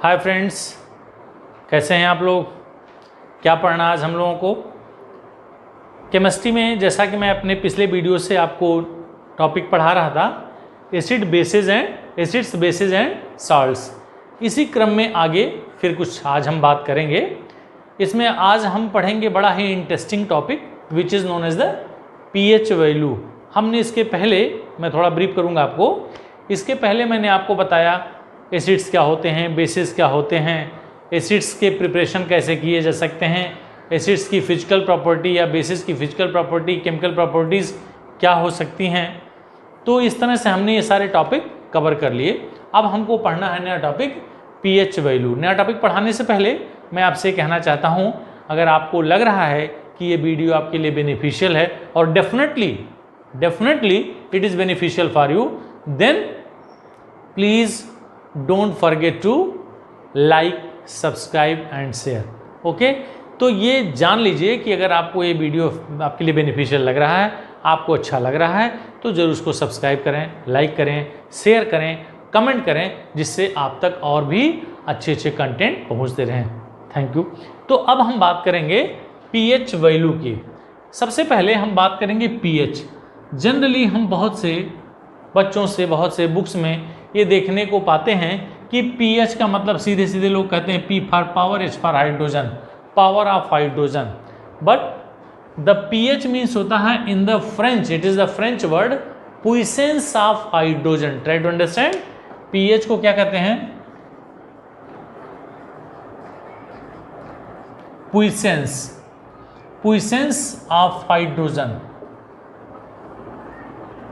Hi friends, कैसे हैं आप लोग। क्या पढ़ना आज हम लोगों को केमिस्ट्री में। जैसा कि मैं अपने पिछले वीडियो से आपको टॉपिक पढ़ा रहा था, एसिड्स बेसिस एंड साल्ट्स। इसी क्रम में आगे फिर कुछ आज हम बात करेंगे। इसमें आज हम पढ़ेंगे बड़ा ही interesting topic which is known as the pH value. हमने इसके पहले, मैं थोड़ा ब्रीफ करूंगा आपको, इसके पहले मैंने आपको बताया एसिड्स क्या होते हैं, बेसिस क्या होते हैं, एसिड्स के प्रिपरेशन कैसे किए जा सकते हैं, एसिड्स की फिजिकल प्रॉपर्टी या बेसिस की फिजिकल प्रॉपर्टी, केमिकल प्रॉपर्टीज़ क्या हो सकती हैं। तो इस तरह से हमने ये सारे टॉपिक कवर कर लिए। अब हमको पढ़ना है नया टॉपिक पीएच वैल्यू। नया टॉपिक पढ़ाने से पहले मैं आपसे कहना चाहता हूँ, अगर आपको लग रहा है कि ये वीडियो आपके लिए बेनिफिशियल है, और definitely it is beneficial for you, then please don't forget to like, subscribe and share. Okay, तो ये जान लीजिए कि अगर आपको ये वीडियो आपके लिए बेनिफिशियल लग रहा है, आपको अच्छा लग रहा है, तो ज़रूर उसको सब्सक्राइब करें, लाइक करें, शेयर करें, कमेंट करें, जिससे आप तक और भी अच्छे कंटेंट पहुंचते रहें। Thank you. तो अब हम बात करेंगे पीएच वैल्यू की। सबसे पहले हम बात करेंगे पीएच। जनरली हम बहुत से बच्चों से, बहुत से बुक्स में ये देखने को पाते हैं कि पीएच का मतलब सीधे सीधे लोग कहते हैं P for power, H for hydrogen, power of hydrogen. But the pH means होता है in the French, it is the French word पुइसेंस of hydrogen. Try to understand, pH को क्या कहते हैं? पुइसेंस ऑफ हाइड्रोजन।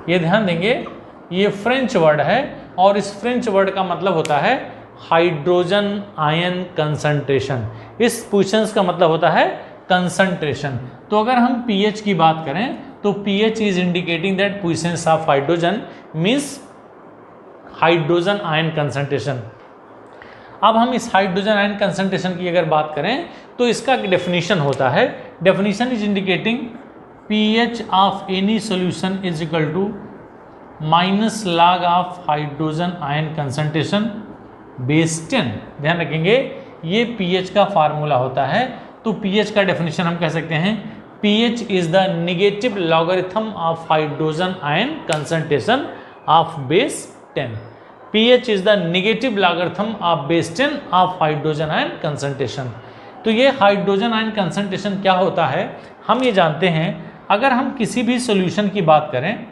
ये ध्यान देंगे, ये फ्रेंच वर्ड है और इस फ्रेंच वर्ड का मतलब होता है हाइड्रोजन आयन कंसंट्रेशन। इस पुइसेंस का मतलब होता है कंसंट्रेशन। तो अगर हम पीएच की बात करें तो पीएच इज इंडिकेटिंग दैट पुइसेंस of hydrogen means hydrogen ion concentration. अब हम इस हाइड्रोजन आयन कंसंट्रेशन की अगर बात करें तो इसका डेफिनेशन होता है, definition is indicating pH of any solution is equal to minus log of hydrogen ion concentration base 10। ध्यान रखेंगे, ये पीएच का फार्मूला होता है। तो पीएच का डेफिनेशन हम कह सकते हैं pH is the negative logarithm of hydrogen ion concentration of base 10। PH is the negative logarithm of base 10 of hydrogen ion concentration. तो ये हाइड्रोजन आयन कंसंट्रेशन क्या होता है हम ये जानते हैं। अगर हम किसी भी सोल्यूशन की बात करें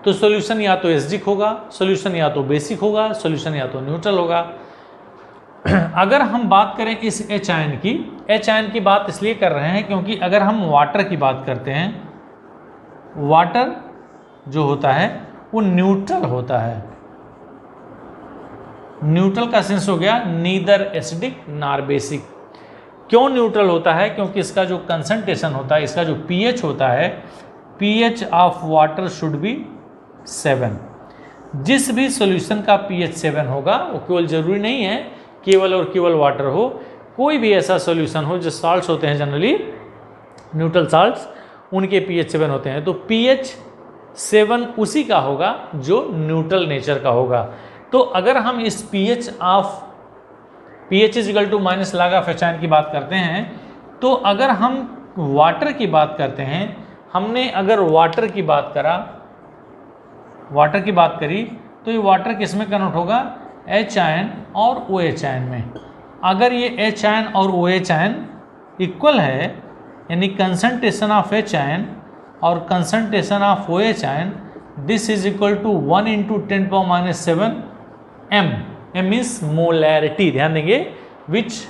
तो सॉल्यूशन या तो एसिडिक होगा, सॉल्यूशन या तो बेसिक होगा, सॉल्यूशन या तो न्यूट्रल होगा। अगर हम बात करें इस एच आयन की बात इसलिए कर रहे हैं क्योंकि अगर हम वाटर की बात करते हैं, वाटर जो होता है वो न्यूट्रल होता है। न्यूट्रल का सेंस हो गया नीदर एसिडिक नॉर बेसिक। क्यों न्यूट्रल होता है? क्योंकि इसका जो कंसंट्रेशन होता है, इसका जो पीएच होता है, pH of water should be 7। जिस भी सॉल्यूशन का पीएच 7 होगा, वो केवल जरूरी नहीं है केवल और केवल वाटर हो, कोई भी ऐसा सॉल्यूशन हो, जो साल्ट्स होते हैं जनरली न्यूट्रल साल्ट्स, उनके पीएच 7 होते हैं। तो पीएच 7 उसी का होगा जो न्यूट्रल नेचर का होगा। तो अगर हम इस pH is equal to minus log of H ion की बात करते हैं, तो अगर हम वाटर की बात करते हैं, हमने अगर वाटर की बात करी तो ये वाटर किस में कन्वर्ट होगा? एच आयन और ओ एच आयन में। अगर ये एच आयन और ओ एच आयन इक्वल है, यानी कंसंट्रेशन ऑफ एच आयन और concentration of O H ion, this is equal to 1 into 10⁻⁷ m। m means molarity. ध्यान देंगे, विच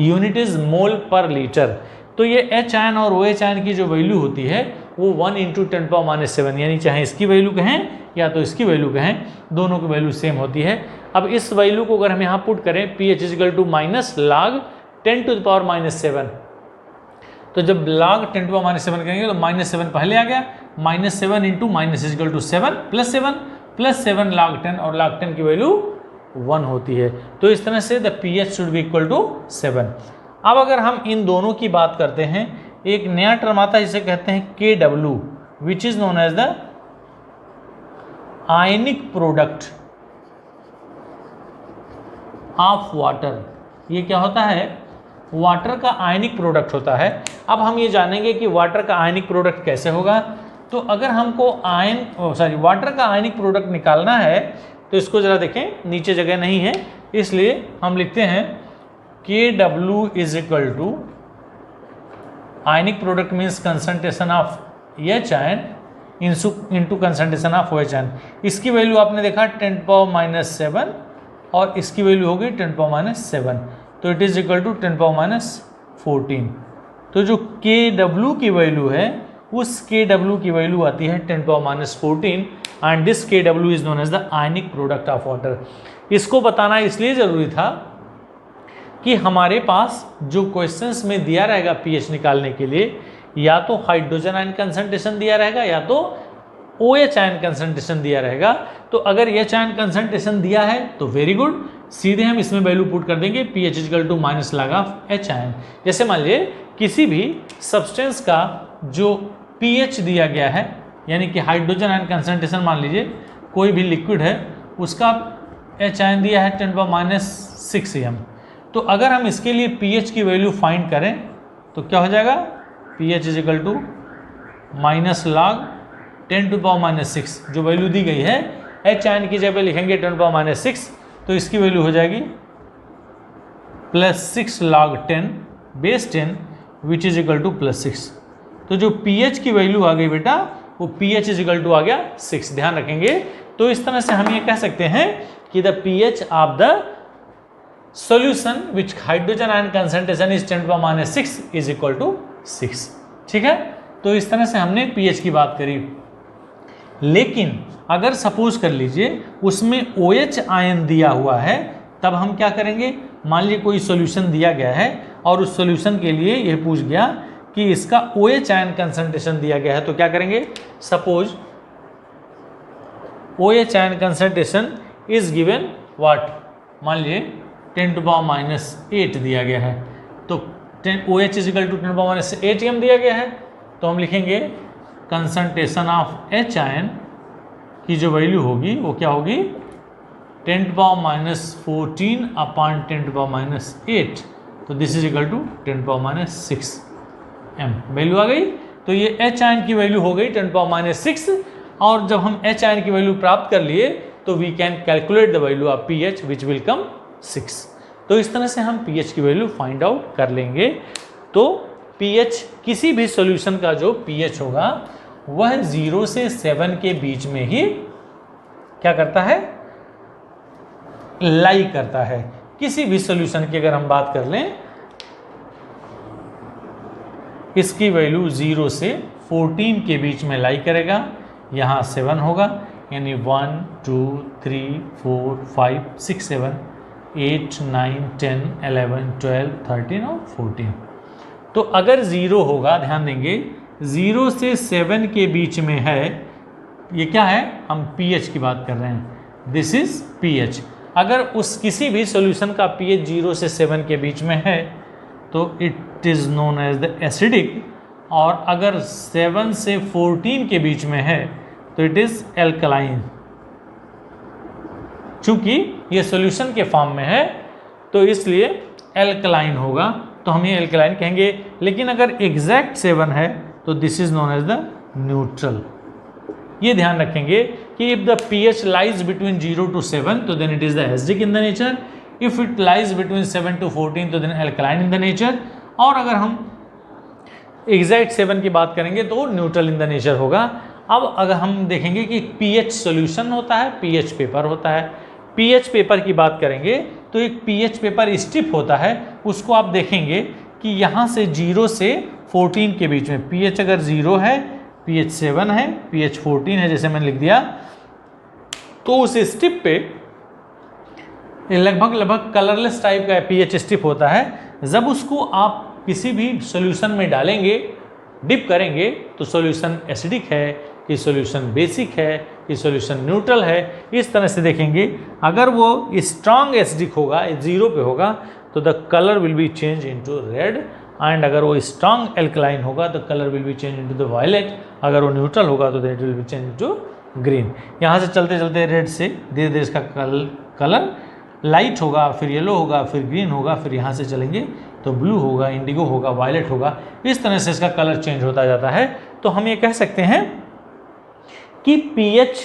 यूनिट इज मोल पर लीटर। तो ये एच आयन और ओ एच आयन की जो वैल्यू होती है वो 1 इंटू 10⁻⁷, यानी चाहे इसकी वैल्यू कहें या तो इसकी वैल्यू कहें, दोनों की वैल्यू सेम होती है। अब इस वैल्यू को अगर हम यहाँ पुट करें, P H is equal to minus log 10⁻⁷, तो जब log 10⁻⁷ करेंगे तो -7 पहले आ गया, -7 into minus is equal to 7 plus 7 log 10, और log 10 की वैल्यू 1 होती है। तो इस तरह से the P H should be equal to 7। अब अगर हम इन दोनों की बात करते हैं, एक नया टर्म आता है जिसे कहते हैं KW, which is known as the ionic product. Of water, ये क्या होता है, वाटर का आयनिक प्रोडक्ट होता है। अब हम ये जानेंगे कि वाटर का आयनिक प्रोडक्ट कैसे होगा। तो अगर हमको वाटर का आयनिक प्रोडक्ट निकालना है तो इसको ज़रा देखें, नीचे जगह नहीं है, इसलिए हम लिखते हैं KW is equal to ionic product means concentration of H ion into concentration of OH ion. इसकी वैल्यू आपने देखा 10⁻⁻7 और इसकी वैल्यू होगी 10⁻⁷, तो इट इज इक्वल टू 10⁻14। तो जो KW की वैल्यू है उस KW की वैल्यू आती है 10⁻14 and this KW is known as the ionic product of water. इसको बताना इसलिए ज़रूरी था कि हमारे पास जो क्वेश्चंस में दिया रहेगा pH निकालने के लिए, या तो हाइड्रोजन आयन कंसंट्रेशन दिया रहेगा या तो OH आयन कंसंट्रेशन दिया रहेगा। तो अगर H आयन कंसंट्रेशन दिया है तो वेरी गुड, सीधे हम इसमें वैल्यू पुट कर देंगे pH equal to minus log of H ion. जैसे मान लीजिए किसी भी सब्सटेंस का जो pH दिया गया है, यानी कि हाइड्रोजन आयन कंसंट्रेशन मान लीजिए कोई भी लिक्विड है, उसका H आयन दिया है 10⁻6 m। तो अगर हम इसके लिए pH की वैल्यू फाइंड करें तो क्या हो जाएगा, pH is equal to minus log 10⁻6, जो वैल्यू दी गई है H आयन की जगह लिखेंगे 10⁻6, तो इसकी वैल्यू हो जाएगी +6 log 10 base 10 which is equal to +6। तो जो pH की वैल्यू आ गई बेटा, वो pH इज इक्वल टू आ गया 6, ध्यान रखेंगे। तो इस तरह से हम ये कह सकते हैं कि the pH of the solution which hydrogen ion concentration is 10⁻6 is equal to 6। ठीक है, तो इस तरह से हमने pH की बात करी। लेकिन अगर सपोज कर लीजिए उसमें OH आयन दिया हुआ है, तब हम क्या करेंगे, मान लीजिए कोई सॉल्यूशन दिया गया है और उस सॉल्यूशन के लिए यह पूछ गया कि इसका OH आयन कंसंट्रेशन दिया गया है, तो क्या करेंगे, suppose OH ion concentration is given what, मान लीजिए 10⁻8 दिया गया है, तो OH is equal to 10⁻8 m दिया गया है, तो हम लिखेंगे कंसंट्रेशन ऑफ H आयन की जो वैल्यू होगी वो क्या होगी 10⁻14 अपॉन 10⁻8, तो this is equal to 10⁻6 m value आ गई। तो ये H आयन की वैल्यू हो गई 10⁻6, और जब हम H आयन की वैल्यू प्राप्त कर लिए तो we can calculate the value of pH which will come 6। तो इस तरह से हम pH की वैल्यू फाइंड आउट कर लेंगे। तो pH किसी भी सॉल्यूशन का जो pH होगा वह 0 से 7 के बीच में ही क्या करता है, लाई करता है। किसी भी सॉल्यूशन की अगर हम बात कर लें, इसकी वैल्यू 0 से 14 के बीच में लाई करेगा, यहाँ 7 होगा, यानी 1 2 3 4 5 6 7 8 9 10 11 12 13 और 14। तो अगर 0 होगा, ध्यान देंगे 0 से 7 के बीच में है, ये क्या है, हम pH की बात कर रहे हैं, दिस इज pH। अगर उस किसी भी सॉल्यूशन का pH 0 से 7 के बीच में है तो it is known as the acidic, और अगर 7 से 14 के बीच में है तो इट इज़ एल्कलाइन। चूंकि ये सॉल्यूशन के फॉर्म में है तो इसलिए एल्कलाइन होगा, तो हम ये एल्कलाइन कहेंगे। लेकिन अगर एग्जैक्ट 7 है तो this is known as the neutral. ये ध्यान रखेंगे कि if the pH lies between 0 to 7 तो then it is the acidic in the nature, if it lies between 7 to 14 तो then alkaline in the nature, और अगर हम एग्जैक्ट 7 की बात करेंगे तो न्यूट्रल इन द नेचर होगा। अब अगर हम देखेंगे कि pH सॉल्यूशन होता है, pH पेपर होता है। pH पेपर की बात करेंगे तो एक pH पेपर स्ट्रिप होता है, उसको आप देखेंगे कि यहाँ से 0 से 14 के बीच में pH अगर 0 है, pH 7 है, pH 14 है, जैसे मैंने लिख दिया, तो उस स्ट्रिप पे लगभग कलरलेस टाइप का pH स्ट्रिप होता है। जब उसको आप किसी भी सॉल्यूशन में डालेंगे, डिप करेंगे, तो सॉल्यूशन एसिडिक है कि सॉल्यूशन बेसिक है कि सॉल्यूशन न्यूट्रल है, इस तरह से देखेंगे। अगर वो स्ट्रॉन्ग एसिडिक होगा, 0 पे होगा, तो the colour will be change into red, and अगर वो स्ट्रॉन्ग एल्कलाइन होगा तो colour will be change into the violet, अगर वो न्यूट्रल होगा तो it will be change into green. यहाँ से चलते चलते रेड से धीरे धीरे इसका कलर लाइट होगा, फिर येलो होगा, फिर ग्रीन होगा, फिर यहाँ से चलेंगे तो ब्लू होगा, इंडिगो होगा, वायलेट होगा, इस तरह से इसका कलर चेंज होता जाता है। तो हम ये कह सकते हैं कि pH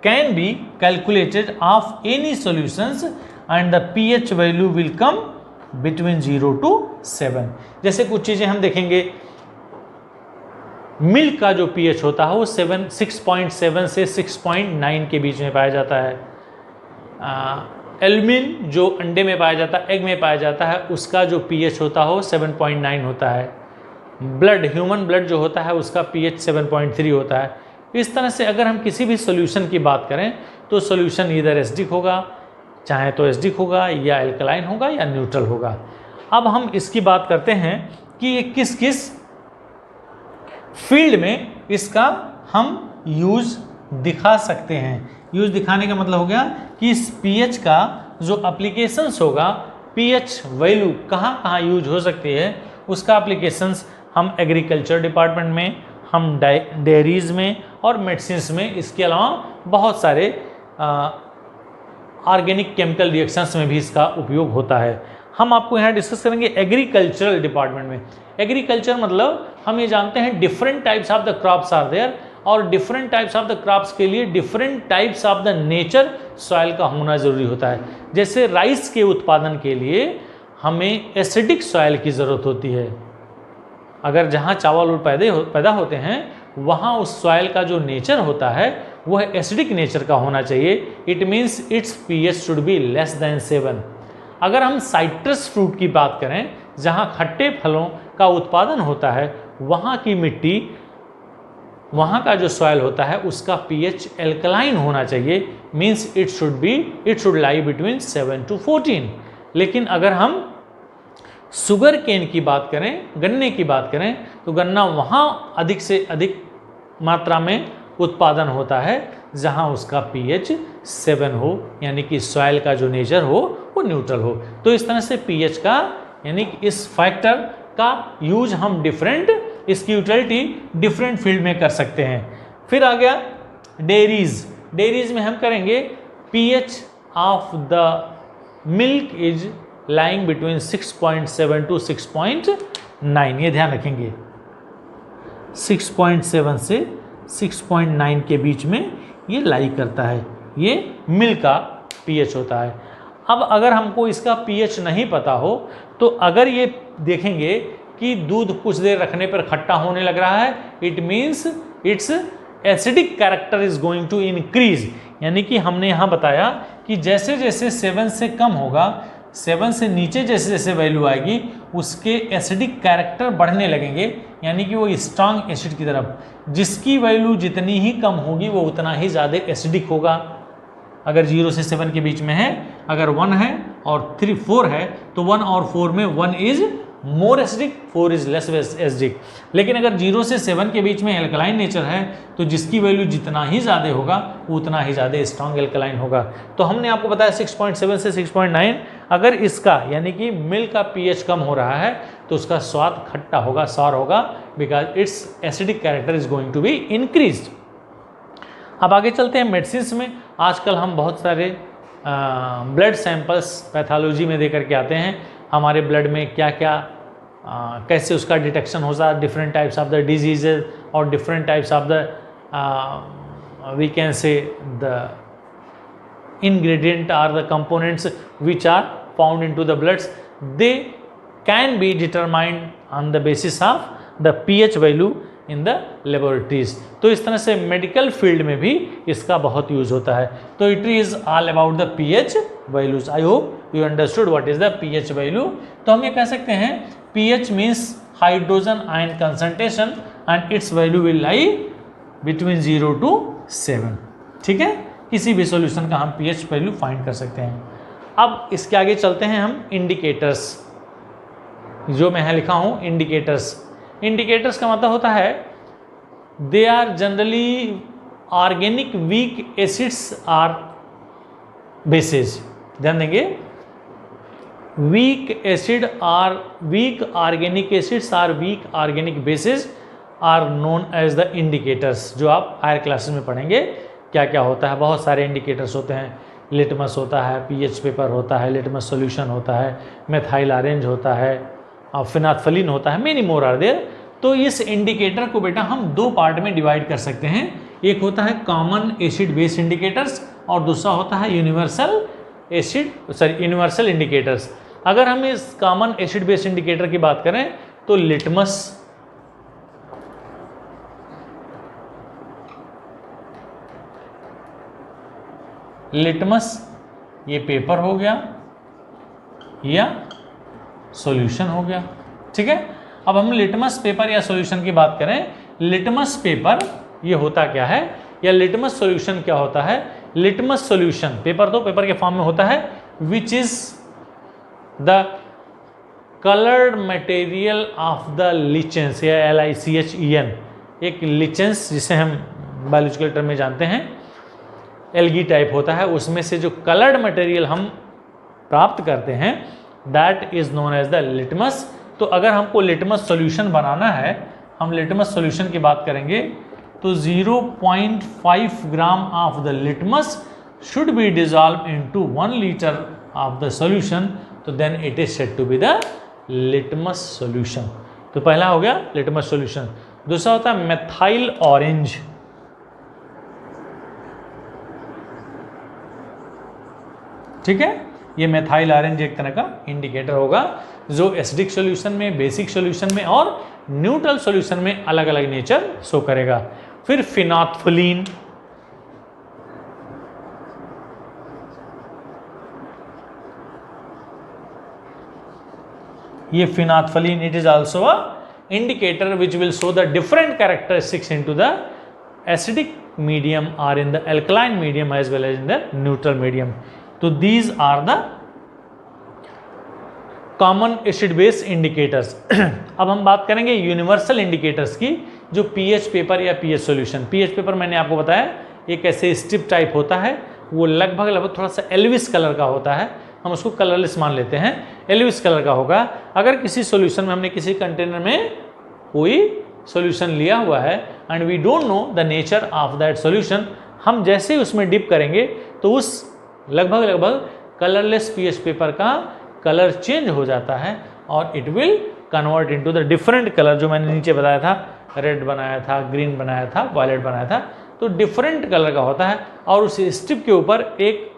can be calculated of any solutions and the pH value will come between 0 to 7। जैसे कुछ चीज़ें हम देखेंगे, मिल्क का जो pH होता है वो 6.7 से 6.9 के बीच में पाया जाता है। एल्यूमिन जो अंडे में पाया जाता है, एग में पाया जाता है, उसका जो pH होता है वो 7.9 होता है। ब्लड, ह्यूमन ब्लड जो होता है उसका pH 7.3 होता है। इस तरह से अगर हम किसी भी सॉल्यूशन की बात करें तो सॉल्यूशन इधर एसिडिक होगा, चाहे तो एसिडिक होगा या एल्कलाइन होगा या न्यूट्रल होगा। अब हम इसकी बात करते हैं कि ये किस किस फील्ड में इसका हम यूज़ दिखा सकते हैं। यूज़ दिखाने का मतलब हो गया कि इस pH का जो एप्लीकेशंस होगा, pH वैल्यू कहाँ कहाँ यूज हो सकती है, उसका एप्लीकेशंस हम एग्रीकल्चर डिपार्टमेंट में, हम डेयरीज में और मेडिसिन्स में, इसके अलावा बहुत सारे ऑर्गेनिक केमिकल रिएक्शंस में भी इसका उपयोग होता है। हम आपको यहाँ डिस्कस करेंगे एग्रीकल्चरल डिपार्टमेंट में। एग्रीकल्चर मतलब हम ये जानते हैं different types of the crops are there, और different types of the crops के लिए different types of the nature soil का होना ज़रूरी होता है। जैसे राइस के उत्पादन के लिए हमें एसिडिक सॉइल की ज़रूरत होती है। अगर जहाँ चावल पैदा होते हैं वहाँ उस सॉइल का जो नेचर होता है वह एसिडिक नेचर का होना चाहिए। It means it's pH should be less than 7। अगर हम साइट्रस फ्रूट की बात करें, जहाँ खट्टे फलों का उत्पादन होता है, वहाँ की मिट्टी, वहाँ का जो सॉइल होता है उसका pH एल्कलाइन होना चाहिए। Means it should lie between 7 to 14। लेकिन अगर हम शुगर केन की बात करें, गन्ने की बात करें, तो गन्ना वहाँ अधिक से अधिक मात्रा में उत्पादन होता है जहाँ उसका pH 7 हो, यानी कि सॉइल का जो नेचर हो वो न्यूट्रल हो। तो इस तरह से pH का, यानी कि इस फैक्टर का यूज हम डिफरेंट, इसकी यूटिलिटी डिफरेंट फील्ड में कर सकते हैं। फिर आ गया डेयरीज। डेयरीज में हम करेंगे pH of the milk is lying between 6.7 to 6.9। ये ध्यान रखेंगे, 6.7 से 6.9 के बीच में ये लाई करता है। ये मिल्क का pH होता है। अब अगर हमको इसका pH नहीं पता हो तो अगर ये देखेंगे कि दूध कुछ देर रखने पर खट्टा होने लग रहा है, it means its acidic character is going to increase. यानी कि हमने यहाँ बताया कि जैसे जैसे 7 से कम होगा, 7 से नीचे जैसे जैसे वैल्यू आएगी, उसके एसिडिक कैरेक्टर बढ़ने लगेंगे, यानी कि वो स्ट्रांग एसिड की तरफ। जिसकी वैल्यू जितनी ही कम होगी वो उतना ही ज़्यादा एसिडिक होगा। अगर 0 से 7 के बीच में है, अगर 1 है और 4 है, तो 1 और 4 में 1 is more acidic, 4 is less acidic. लेकिन अगर 0 से 7 के बीच में एल्कलाइन नेचर है, तो जिसकी वैल्यू जितना ही ज़्यादा होगा उतना ही ज़्यादा स्ट्रांग एल्कलाइन होगा। तो हमने आपको बताया 6.7 से 6.9, अगर इसका यानी कि मिल्क का pH कम हो रहा है तो उसका स्वाद खट्टा होगा, सॉर होगा, because its acidic character is going to be increased. अब आगे चलते हैं मेडिसिन में। आजकल हम बहुत सारे ब्लड सैंपल्स पैथोलॉजी में दे करके आते हैं, हमारे ब्लड में क्या क्या कैसे उसका डिटेक्शन होता है, different types of the diseases और different types of the we can say the ingredient or the components which are found into the bloods, they can be determined on the basis of the pH value in the laboratories। तो इस तरह से medical field में भी इसका बहुत use होता है। तो it is all about the pH values। I hope you understood what is the pH value। तो हम ये कह सकते हैं pH means hydrogen ion concentration and it's value will lie between 0 to 7। ठीक है, किसी भी सॉल्यूशन का हम pH वैल्यू फाइंड कर सकते हैं। अब इसके आगे चलते हैं हम इंडिकेटर्स, जो मैं यहाँ लिखा हूँ इंडिकेटर्स। इंडिकेटर्स का मतलब होता है they are generally organic weak acids are bases. ध्यान देंगे, weak acid are weak organic acids are weak organic bases are known as the indicators. जो आप हायर क्लासेस में पढ़ेंगे क्या क्या होता है, बहुत सारे इंडिकेटर्स होते हैं। लिटमस होता है, पीएच पेपर होता है, लिटमस सॉल्यूशन होता है, मेथाइल ऑरेंज होता है, फिनाथफलिन होता है, मेनी मोर आर देयर। तो इस इंडिकेटर को बेटा हम दो पार्ट में डिवाइड कर सकते हैं। एक होता है कॉमन एसिड बेस इंडिकेटर्स और दूसरा होता है यूनिवर्सल इंडिकेटर्स। अगर हम इस कॉमन एसिड बेस इंडिकेटर की बात करें तो लिटमस ये पेपर हो गया या सॉल्यूशन हो गया, ठीक है। अब हम लिटमस पेपर या सॉल्यूशन की बात करें, लिटमस पेपर ये होता क्या है या लिटमस सॉल्यूशन क्या होता है। लिटमस सॉल्यूशन पेपर तो पेपर के फॉर्म में होता है, which is the coloured material of the lichens या LICHEN, एक लिचेंस जिसे हम बायोलॉजिकल टर्म में जानते हैं एल्गी टाइप होता है, उसमें से जो कलर्ड मटेरियल हम प्राप्त करते हैं that is known as the litmus. तो अगर हमको लिटमस सॉल्यूशन बनाना है, हम लिटमस सॉल्यूशन की बात करेंगे तो 0.5 gram of the litmus should be dissolve into 1 litre of the solution, तो then it is said to be the litmus solution. तो पहला हो गया लिटमस सॉल्यूशन। दूसरा होता है मेथाइल ऑरेंज, ठीक है। ये मेथाइल ऑरेंज एक तरह का इंडिकेटर होगा जो एसिडिक सॉल्यूशन में, बेसिक सॉल्यूशन में और न्यूट्रल सॉल्यूशन में अलग अलग नेचर शो करेगा। फिर फिनाथफलिन, ये phenolphthalein it is also a indicator which will show the different characteristics into the acidic medium और in the alkaline medium as well as in the neutral medium. तो these are the common acid base indicators. अब हम बात करेंगे universal indicators की, जो pH paper या pH solution. PH paper मैंने आपको बताया एक ऐसे स्ट्रिप टाइप होता है, वो लगभग थोड़ा सा एल्विस कलर का होता है, हम उसको कलरलेस मान लेते हैं, एल्विस कलर का होगा। अगर किसी सॉल्यूशन में हमने किसी कंटेनर में कोई सॉल्यूशन लिया हुआ है and we don't know the nature of that solution, हम जैसे ही उसमें डिप करेंगे तो उस लगभग कलरलेस पीएच पेपर का कलर चेंज हो जाता है और it will convert into the different colour, जो मैंने नीचे बताया था, रेड बनाया था, ग्रीन बनाया था, वायलेट बनाया था, तो डिफरेंट कलर का होता है। और उस स्ट्रिप के ऊपर एक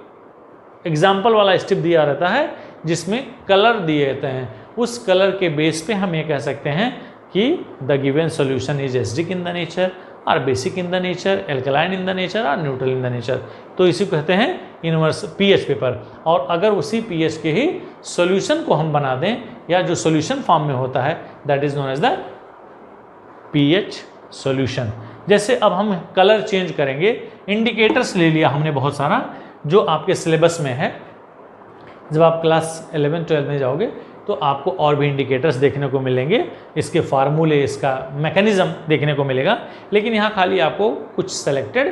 एग्जाम्पल वाला स्ट्रिप दिया रहता है जिसमें कलर दिए रहते हैं। उस कलर के बेस पे हम ये कह सकते हैं कि the given solution is acidic in the nature और basic in the nature, alkaline in the nature और न्यूट्रल इन द नेचर। तो इसी को कहते हैं यूनिवर्सल पीएच पेपर। और अगर उसी पीएच के ही सॉल्यूशन को हम बना दें या जो सॉल्यूशन फॉर्म में होता है that is known as the pH solution. जैसे अब हम कलर चेंज करेंगे, इंडिकेटर्स ले लिया हमने बहुत सारा जो आपके सिलेबस में है। जब आप क्लास 11-12 में जाओगे तो आपको और भी इंडिकेटर्स देखने को मिलेंगे, इसके फार्मूले, इसका मैकेनिज्म देखने को मिलेगा, लेकिन यहाँ खाली आपको कुछ सेलेक्टेड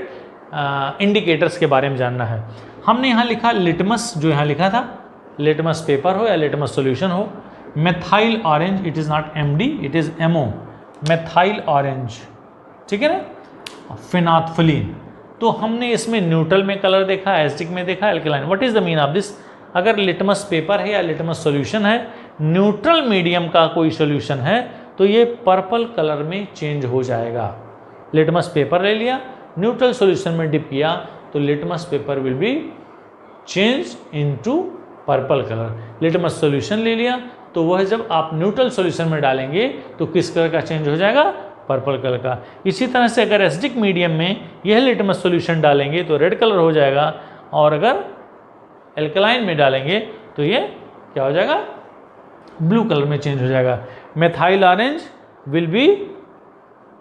इंडिकेटर्स के बारे में जानना है। हमने यहाँ लिखा लिटमस, जो यहाँ लिखा था लिटमस पेपर हो या लिटमस सॉल्यूशन हो। Methyl orange, it is not MD, it is MO, methyl orange, ठीक है ना। फिनाथफलिन, तो हमने इसमें न्यूट्रल में कलर देखा, एसिडिक में देखा, alkaline. What is the mean of this? अगर लिटमस पेपर है या लिटमस सॉल्यूशन है, न्यूट्रल मीडियम का कोई सॉल्यूशन है, तो ये पर्पल कलर में चेंज हो जाएगा। लिटमस पेपर ले लिया, न्यूट्रल सॉल्यूशन में डिप किया, तो litmus paper will be change into purple colour. Litmus solution ले लिया, तो वह जब आप न्यूट्रल सॉल्यूशन में डालेंगे तो किस कलर का चेंज हो जाएगा? पर्पल कलर का। इसी तरह से अगर एसिडिक मीडियम में यह लिटमस सॉल्यूशन डालेंगे तो रेड कलर हो जाएगा, और अगर एल्कलाइन में डालेंगे तो ये क्या हो जाएगा? ब्लू कलर में चेंज हो जाएगा। Methyl orange will be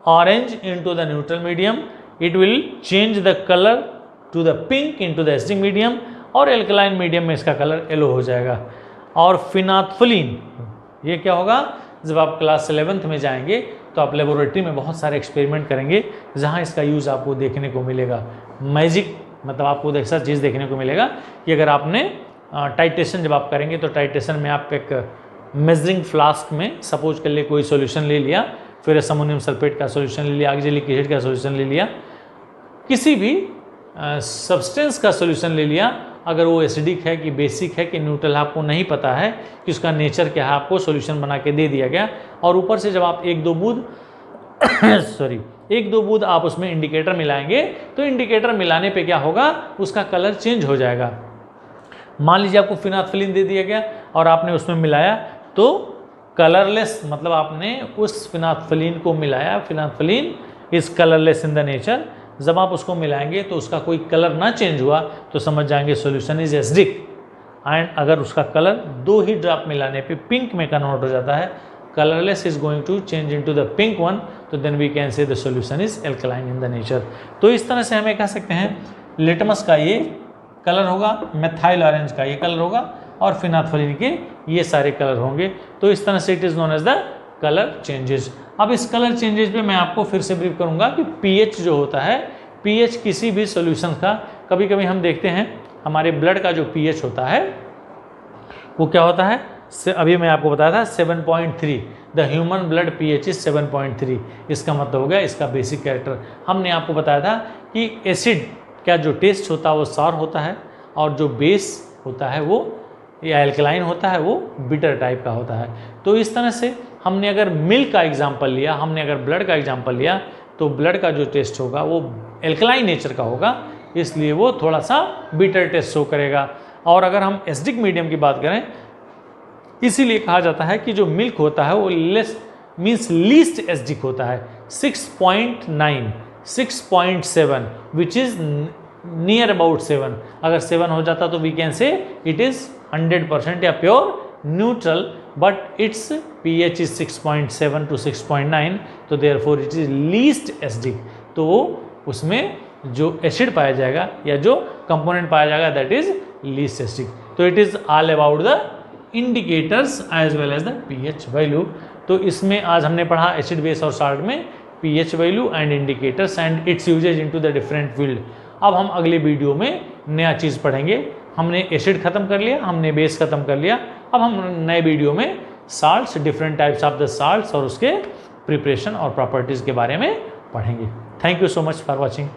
orange into the neutral medium, it will change the colour to the pink into the acidic medium, और एल्कलाइन मीडियम में इसका कलर येलो हो जाएगा। और फिनाथफलिन, ये क्या होगा? जब आप क्लास 11th में जाएंगे तो आप लेबोरेटरी में बहुत सारे एक्सपेरिमेंट करेंगे जहाँ इसका यूज़ आपको देखने को मिलेगा। मैजिक मतलब आपको ऐसा चीज़ देखने को मिलेगा कि अगर आपने टाइट्रेशन जब आप करेंगे तो टाइट्रेशन में आप एक मेजरिंग फ्लास्क में सपोज कर लिए कोई सॉल्यूशन ले लिया, फिर अमोनियम सल्फेट का सॉल्यूशन ले लिया, ऑक्जेलिक एसिड का सॉल्यूशन ले लिया, किसी भी सब्सटेंस का सॉल्यूशन ले लिया। अगर वो एसिडिक है कि बेसिक है कि न्यूट्रल है आपको नहीं पता है कि उसका नेचर क्या है, आपको सॉल्यूशन बना के दे दिया गया और ऊपर से जब आप एक दो बूंद आप उसमें इंडिकेटर मिलाएंगे तो इंडिकेटर मिलाने पे क्या होगा, उसका कलर चेंज हो जाएगा। मान लीजिए आपको फिनाल्फिलिन दे दिया गया और आपने उसमें मिलाया तो कलरलेस, मतलब आपने उस फिनाल्फिलिन को मिलाया, phenolphthalein is colourless in the nature. जब आप उसको मिलाएंगे तो उसका कोई कलर ना चेंज हुआ तो समझ जाएंगे सॉल्यूशन इज एसिडिक। एंड अगर उसका कलर 2 ही ड्रॉप मिलाने पे पिंक में कन्वर्ट हो जाता है, colourless is going to change into the pink one, तो then we can say the solution is alkaline in the nature. तो इस तरह से हमें कह सकते हैं लिटमस का ये कलर होगा, मेथाइल ऑरेंज का ये कलर होगा और फिनाल्फिलिन के ये सारे कलर होंगे। तो इस तरह से it is known as the colour changes. अब इस कलर चेंजेस पे मैं आपको फिर से ब्रीफ करूंगा कि पीएच जो होता है, पीएच किसी भी सॉल्यूशन का, कभी कभी हम देखते हैं हमारे ब्लड का जो पीएच होता है वो क्या होता है, अभी मैं आपको बताया था 7.3, the human blood pH is 7.3। इसका मतलब हो गया इसका बेसिक कैरेक्टर। हमने आपको बताया था कि एसिड का जो टेस्ट होता है वो सार होता है और जो बेस होता है वो या एल्कलाइन होता है वो बिटर टाइप का होता है। तो इस तरह से हमने अगर मिल्क का एग्जाम्पल लिया, हमने अगर ब्लड का एग्जाम्पल लिया तो ब्लड का जो टेस्ट होगा वो एल्कलाइन नेचर का होगा, इसलिए वो थोड़ा सा बिटर टेस्ट शो करेगा। और अगर हम एसिडिक मीडियम की बात करें, इसीलिए कहा जाता है कि जो मिल्क होता है वो लेस मीन्स लीस्ट एसिडिक होता है, 6.9, 6.7 विच इज नियर अबाउट 7। अगर 7 हो जाता तो we can say it is 100% या pure neutral, but its pH is 6.7 to 6.9, तो therefore it is least acidic. तो उसमें जो एसिड पाया जाएगा या जो कंपोनेंट पाया जाएगा दैट इज लीस्ट एसिडिक। तो it is all about the indicators as well as the pH value. तो इसमें आज हमने पढ़ा एसिड बेस और साल्ट में pH value and indicators and its uses into the different field. अब हम अगले वीडियो में नया चीज़ पढ़ेंगे। हमने एसिड खत्म कर लिया, हमने बेस खत्म कर लिया, अब हम नए वीडियो में salts, different types of the salts और उसके प्रिपरेशन और प्रॉपर्टीज़ के बारे में पढ़ेंगे। Thank you so much for watching.